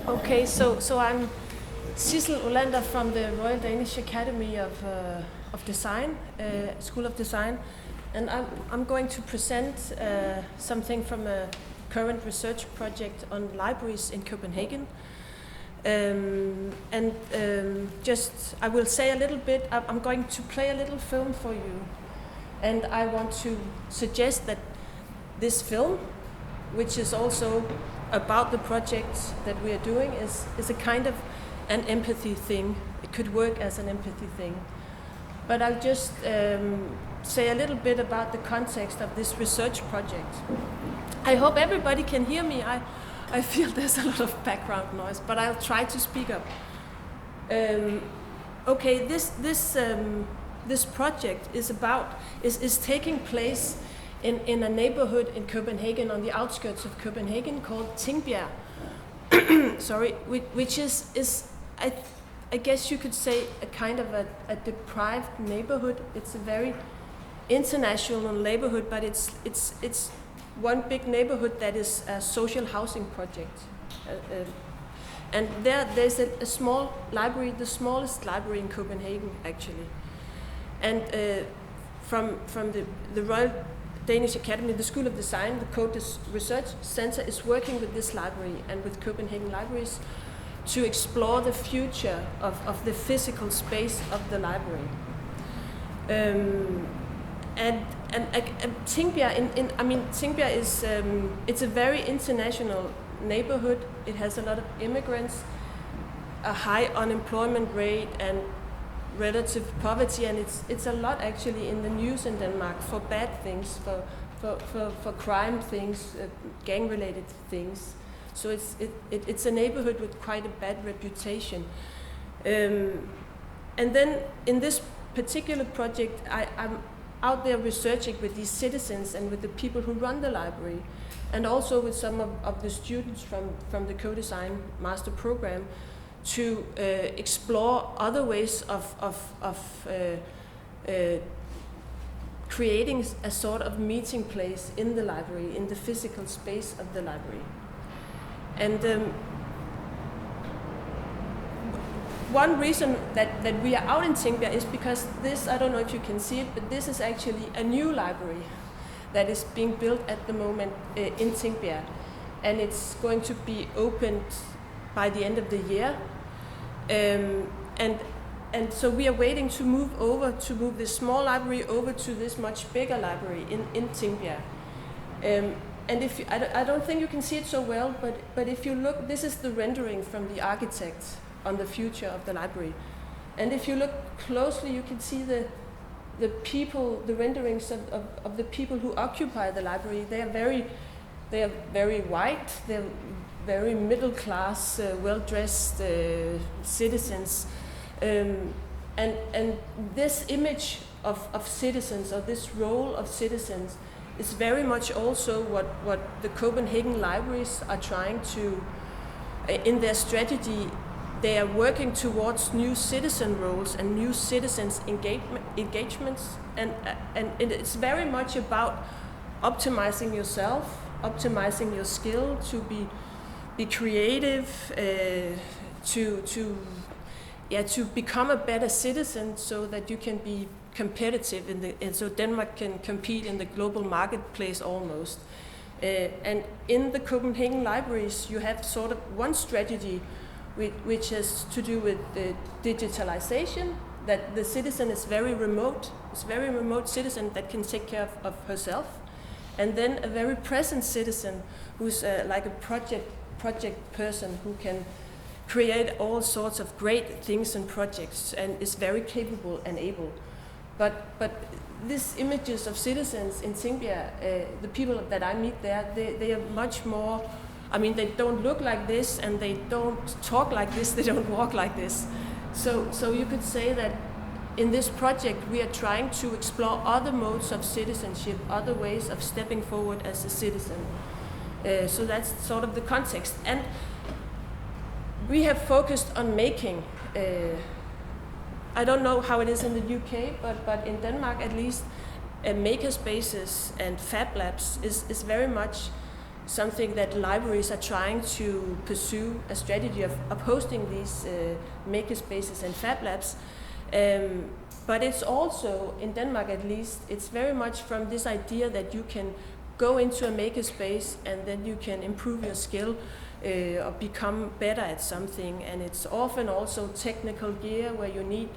Okay, so I'm Sissel Olander from the Royal Danish Academy of Design, School of Design, and I'm going to present something from a current research project on libraries in Copenhagen. I will say a little bit. I'm going to play a little film for you, and I want to suggest that this film, which is also about the project that we are doing, is a kind of an empathy thing. It could work as an empathy thing. But I'll just say a little bit about the context of this research project. I hope everybody can hear me. I feel there's a lot of background noise, but I'll try to speak up. Okay, this project is taking place in a neighborhood in Copenhagen, on the outskirts of Copenhagen, called Tingbjerg. Sorry, which is I guess you could say a kind of a deprived neighborhood. It's a very international neighborhood, but it's one big neighborhood that is a social housing project. And there's a small library, the smallest library in Copenhagen actually. And from the Royal Danish Academy, the School of Design, the CODES Research Center is working with this library and with Copenhagen Libraries to explore the future of the physical space of the library. Tingbjerg, Tingbjerg is it's a very international neighborhood. It has a lot of immigrants, a high unemployment rate, and relative poverty, and it's a lot actually in the news in Denmark for bad things, for crime things, gang-related things. So it's a neighborhood with quite a bad reputation. And then in this particular project, I'm out there researching with these citizens and with the people who run the library, and also with some of the students from the co-design master program, to explore other ways of creating a sort of meeting place in the library, in the physical space of the library. And one reason that we are out in Tingbjerg is because this, I don't know if you can see it, but this is actually a new library that is being built at the moment in Tingbjerg. And it's going to be opened by the end of the year. And so we are waiting to move this small library over to this much bigger library in Tingbjerg. And if you, I don't think you can see it so well, but if you look, this is the rendering from the architect on the future of the library. And if you look closely, you can see the people, the renderings of the people who occupy the library. They are very white. They're very middle class, well-dressed citizens. And this image of citizens, or this role of citizens, is very much also what the Copenhagen libraries are trying to, in their strategy. They are working towards new citizen roles and new citizens engagements, and it's very much about optimizing yourself, optimizing your skill to be creative, to become a better citizen, so that you can be competitive and so Denmark can compete in the global marketplace almost. And in the Copenhagen libraries, you have sort of one strategy which has to do with the digitalization, that the citizen is very remote. It's a very remote citizen that can take care of herself. And then a very present citizen who's like a project person who can create all sorts of great things and projects and is very capable and able. But these images of citizens in Tingbjerg, the people that I meet there, they are much more. I mean, they don't look like this, and they don't talk like this, they don't walk like this. So you could say that in this project we are trying to explore other modes of citizenship, other ways of stepping forward as a citizen. So that's sort of the context. And we have focused on making, I don't know how it is in the UK, but in Denmark at least, maker spaces and fab labs is very much something that libraries are trying to pursue, a strategy of hosting these makerspaces and fab labs. But it's also, in Denmark at least, it's very much from this idea that you can go into a makerspace and then you can improve your skill or become better at something. And it's often also technical gear where you need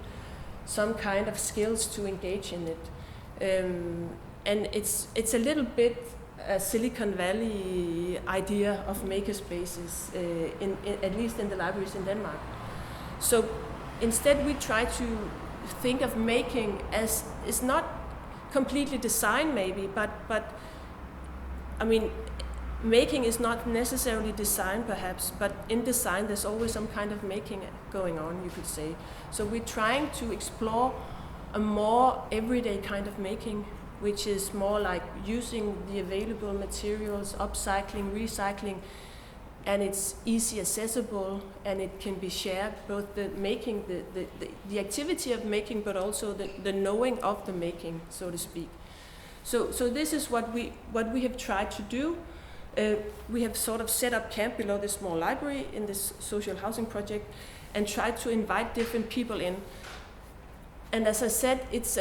some kind of skills to engage in it. And it's a little bit a Silicon Valley idea of makerspaces, at least in the libraries in Denmark. So instead we try to think of making as, it's not completely design maybe, but I mean, making is not necessarily design perhaps, but in design there's always some kind of making going on, you could say. So we're trying to explore a more everyday kind of making, which is more like using the available materials, upcycling, recycling, and it's easy accessible and it can be shared, both the making, the activity of making, but also the knowing of the making, so to speak. So this is what we have tried to do. We have sort of set up camp below this small library in this social housing project and tried to invite different people in. And as I said, it's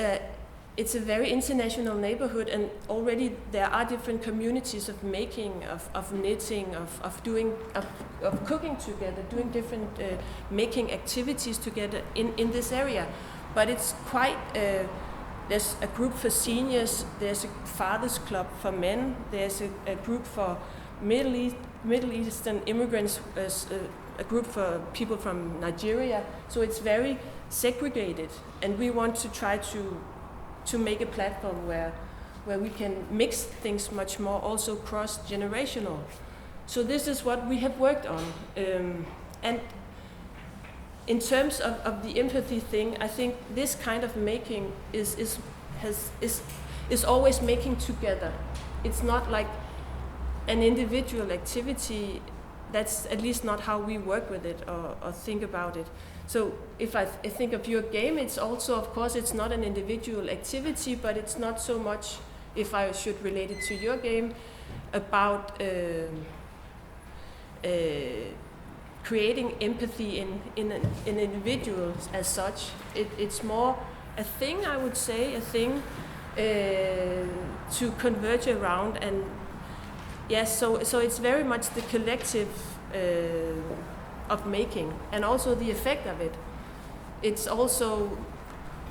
a very international neighborhood, and already there are different communities of making, of knitting, of cooking together, doing different making activities together in this area. But it's quite, there's a group for seniors, there's a fathers club for men, there's a group for Middle Eastern immigrants, a group for people from Nigeria. So it's very segregated, and we want to try to make a platform where we can mix things much more, also cross-generational. So this is what we have worked on. And in terms of the empathy thing, I think this kind of making is always making together. It's not like an individual activity. That's at least not how we work with it or think about it. So if I think of your game, it's also, of course, it's not an individual activity, but it's not so much, if I should relate it to your game, about creating empathy in individuals as such. It's more a thing, I would say, a thing to converge around. And yes, so it's very much the collective of making, and also the effect of it. It's also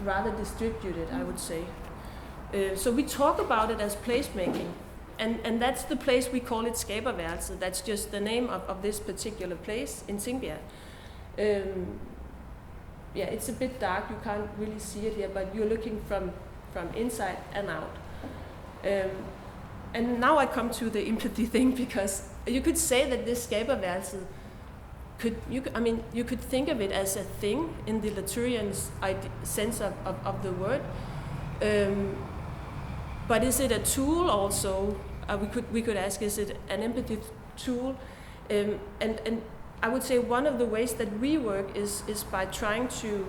rather distributed, I would say. So we talk about it as placemaking, and that's the place we call it Skaberværelset. That's just the name of this particular place in Tingbjerg. Yeah, it's a bit dark, you can't really see it here, but you're looking from inside and out. And now I come to the empathy thing, because you could say that this Skaberværelset you could think of it as a thing in the Latourian's sense of the word. But is it a tool also? We could ask, is it an empathy tool? And I would say one of the ways that we work is by trying to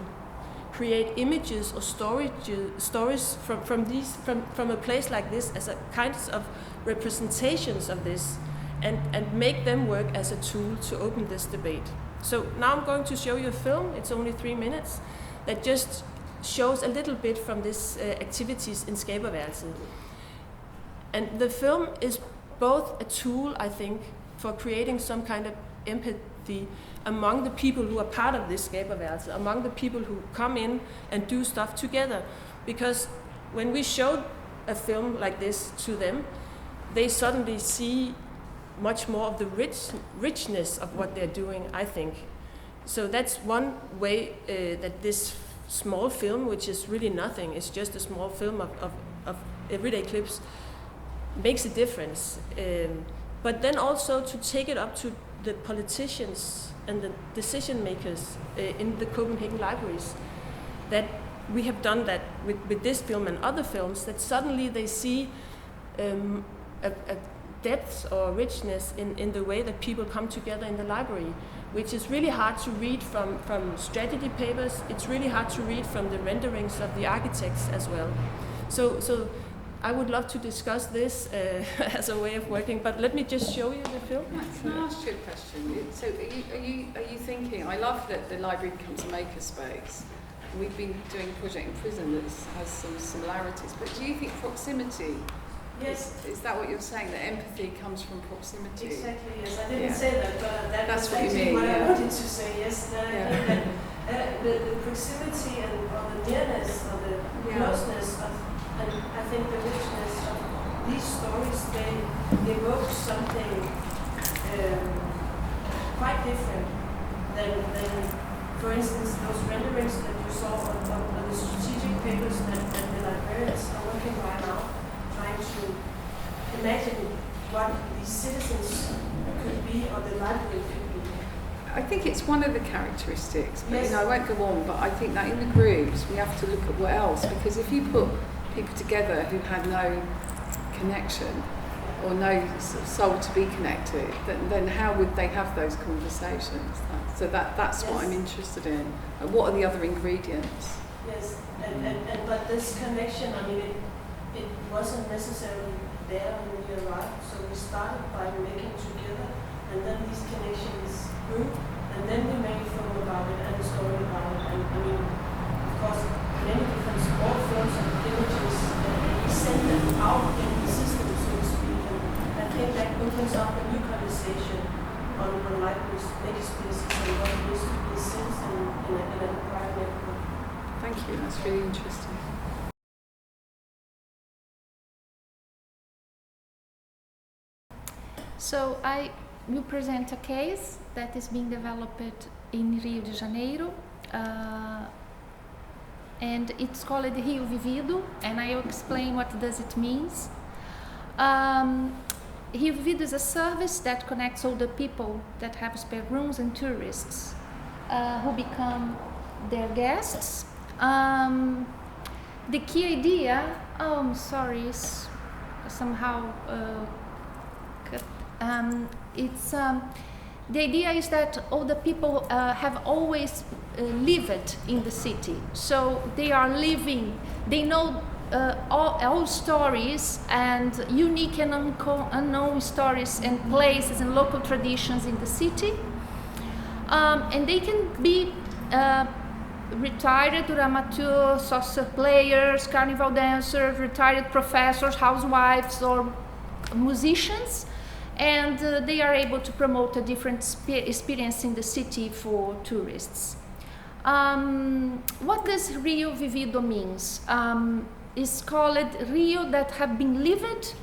create images or stories from a place like this as a kind of representations of this, and make them work as a tool to open this debate. So now I'm going to show you a film. It's only 3 minutes that just shows a little bit from this activities in Skaberværelset. And the film is both a tool, I think, for creating some kind of empathy among the people who are part of this Skaberværelset, among the people who come in and do stuff together. Because when we show a film like this to them, they suddenly see much more of the richness of what they're doing, I think. So that's one way that this small film, which is really nothing, it's just a small film of everyday clips, makes a difference. But then also to take it up to the politicians and the decision makers in the Copenhagen libraries, that we have done that with this film and other films, that suddenly they see a depth or richness in the way that people come together in the library, which is really hard to read from strategy papers. It's really hard to read from the renderings of the architects as well. So I would love to discuss this as a way of working, but let me just show you the film. Can I ask you a question? So are you thinking, I love that the library becomes a makerspace. We've been doing a project in prison that has some similarities, but do you think proximity, yes, is that what you're saying, that empathy comes from proximity? Exactly, yes. I didn't say that, but that's was what you actually mean, what yeah. I wanted to say, yes. I think that the proximity and or the nearness or the closeness of, and I think the richness of these stories, they evoke something quite different than for instance, those renderings that you saw on the strategic papers that the librarians are working right now, trying to imagine what these citizens could be or the library could be. I think it's one of the characteristics, but Yes. I won't go on, but I think that in the groups we have to look at what else, because if you put people together who had no connection or no soul to be connected, then how would they have those conversations? So that's what I'm interested in. And what are the other ingredients? Yes, and but this connection, I mean, it wasn't necessarily there when we arrived, so we started by making together, and then these connections grew, and then we made a film about it and a story about it, and I mean, of course, many different small films and images, and we send them out in the system, so to speak, and I think that opens up a new conversation on libraries, makerspaces, and what it is to be a citizen in a private neighborhood. Thank you, that's really interesting. So I will present a case that is being developed in Rio de Janeiro, and it's called Rio Vivido, and I will explain what does it means. Rio Vivido is a service that connects all the people that have spare rooms and tourists who become their guests. The key idea, I'm sorry, is somehow it's the idea is that all the people have always lived in the city, so they are living, they know all stories and unique and unknown stories and places and local traditions in the city, and they can be retired or amateur soccer players, carnival dancers, retired professors, housewives, or musicians, and they are able to promote a different experience in the city for tourists. What does Rio Vivido means? It's called Rio that have been lived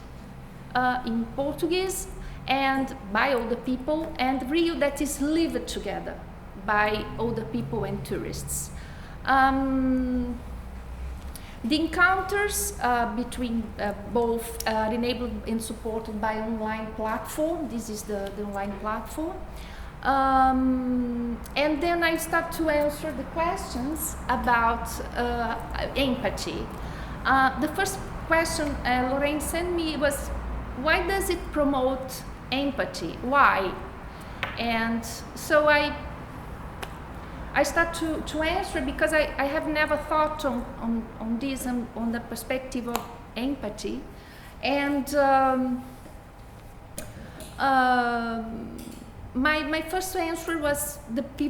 in Portuguese and by all the people, and Rio that is lived together by all the people and tourists. The encounters between both are enabled and supported by online platform. This is the online platform. And then I start to answer the questions about empathy. The first question Lorraine sent me was, why does it promote empathy? Why? And so I start to answer because I have never thought on this on the perspective of empathy. And my first answer was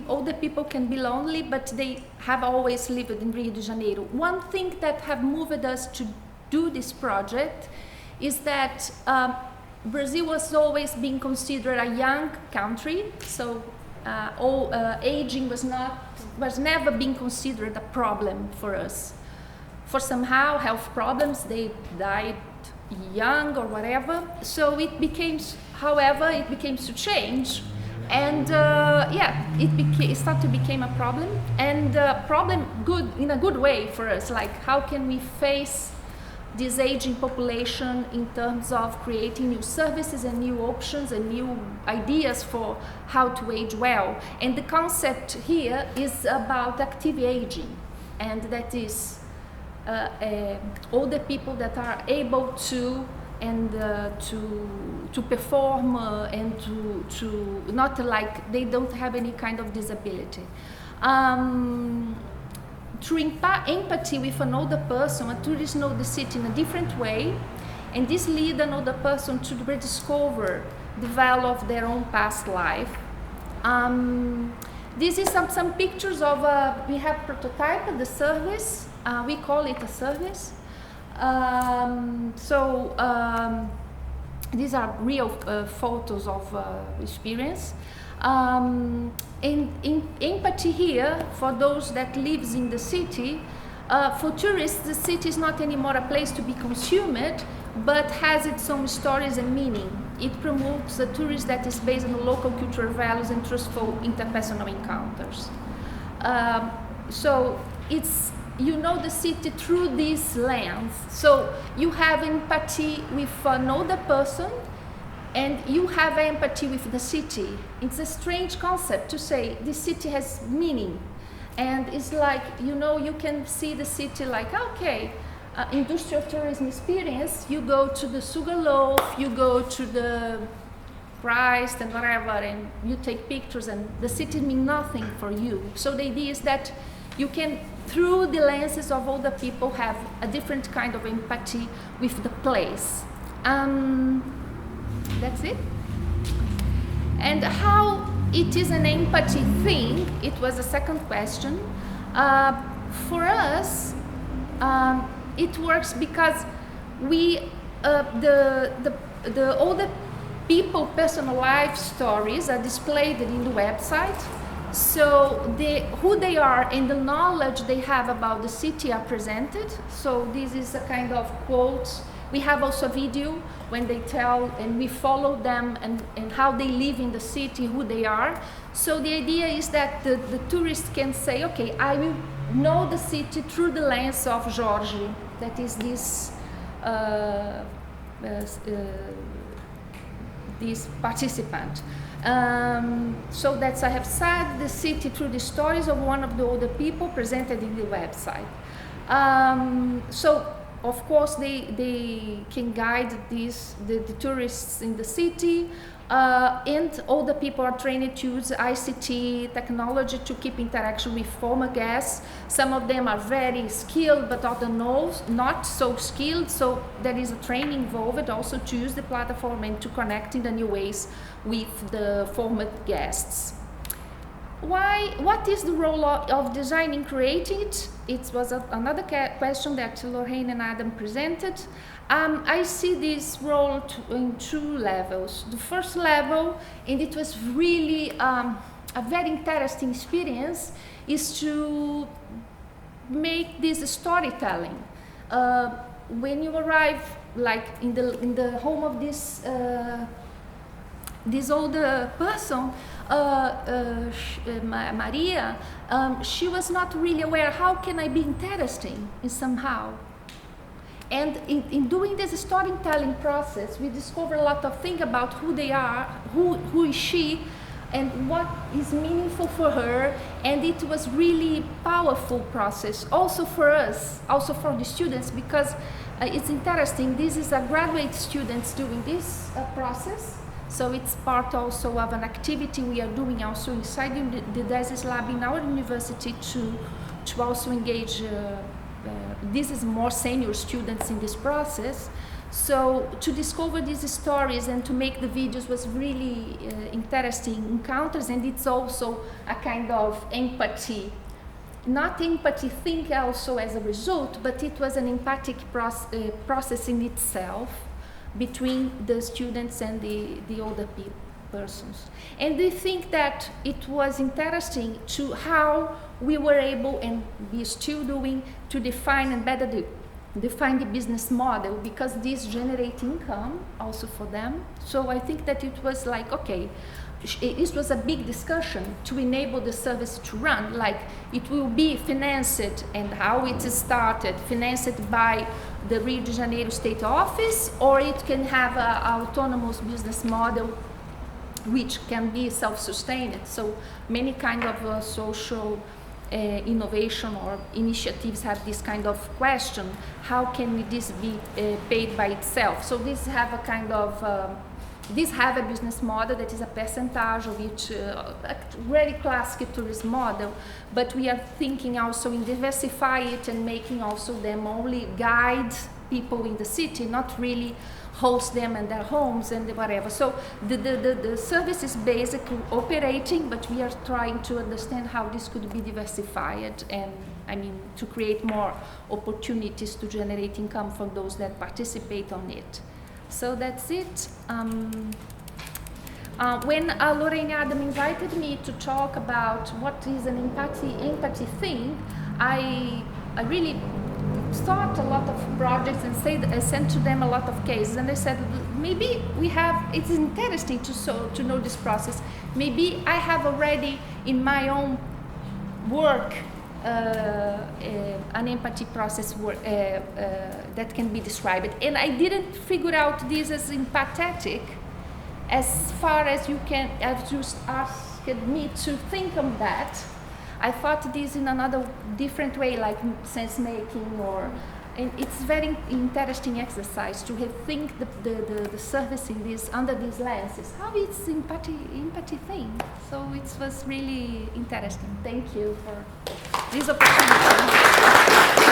all the people can be lonely, but they have always lived in Rio de Janeiro. One thing that have moved us to do this project is that Brazil was always being considered a young country, so aging was never being considered a problem for us. For somehow health problems, they died young or whatever. So it became, however, it became to change, and it started to become a problem, and problem good in a good way for us. Like, how can we face this aging population in terms of creating new services and new options and new ideas for how to age well. And the concept here is about active aging, and that is all the people that are able to and to perform and to not like they don't have any kind of disability. through empathy with another person, a tourist knows the city in a different way, and this leads another person to rediscover the value of their own past life. This is some pictures of, we have prototyped the service, we call it a service. These are real photos of experience. In empathy here, for those that lives in the city, for tourists, the city is not anymore a place to be consumed, but has its own stories and meaning. It promotes a tourist that is based on local cultural values and trustful interpersonal encounters. So it's, you know the city through this lens. So you have empathy with another person, and you have empathy with the city. It's a strange concept to say the city has meaning. And it's like, you know, you can see the city like, okay, industrial tourism experience, you go to the Sugarloaf, you go to the Christ and whatever, and you take pictures, and the city means nothing for you. So the idea is that you can, through the lenses of other people, have a different kind of empathy with the place. That's it. And how it is an empathy thing, it was a second question. For us, it works because we, all the people personal life stories are displayed in the website. So who they are and the knowledge they have about the city are presented. So this is a kind of quote. We have also a video when they tell, and we follow them and how they live in the city, who they are. So the idea is that the tourist can say, okay, I will know the city through the lens of Jorge, that is this participant. So that's, I have said, the city through the stories of one of the older people presented in the website. So of course they can guide the tourists in the city, and all the people are trained to use ICT technology to keep interaction with former guests. Some of them are very skilled, but others not so skilled, so there is a training involved also to use the platform and to connect in the new ways with the former guests. What is the role of design in creating it? It was another question that Lorraine and Adam presented. I see this role in two levels. The first level, and it was really a very interesting experience, is to make this storytelling. When you arrive, like in the home of this older person, Maria, she was not really aware, how can I be interesting in somehow? And in doing this storytelling process, we discover a lot of things about who they are, who is she, and what is meaningful for her. And it was really powerful process, also for us, also for the students, because it's interesting, this is a graduate students doing this process. So it's part also of an activity we are doing also inside the DRS lab in our university to also engage, this is more senior students in this process. So to discover these stories and to make the videos was really interesting encounters, and it's also a kind of empathy. Not empathy thing also as a result, but it was an empathic process in itself, between the students and the older persons. And they think that it was interesting to how we were able, and we are still doing, to define and better define the business model, because this generates income also for them. So I think that it was like, okay, it was a big discussion to enable the service to run, like it will be financed, and how it is started, financed by the Rio de Janeiro state office, or it can have an autonomous business model which can be self-sustained. So many kind of social innovation or initiatives have this kind of question, how can this be paid by itself? So this have a kind of these have a business model that is a percentage of each, a very classic tourism model, but we are thinking also in diversify it and making also them only guide people in the city, not really host them in their homes and whatever. So the service is basically operating, but we are trying to understand how this could be diversified and, I mean, to create more opportunities to generate income from those that participate on it. So that's it. When Lorraine Adam invited me to talk about what is an empathy thing, I really thought a lot of projects and sent to them a lot of cases, and they said maybe we have. It's interesting to know this process. Maybe I have already in my own work an empathy process that can be described, and I didn't figure out this as empathetic as far as you can. As you asked me to think of that, I thought this in another different way, like sense making, and it's very interesting exercise to think the service in this under these lenses. How it's empathy thing. So it was really interesting. Thank you for this opportunity.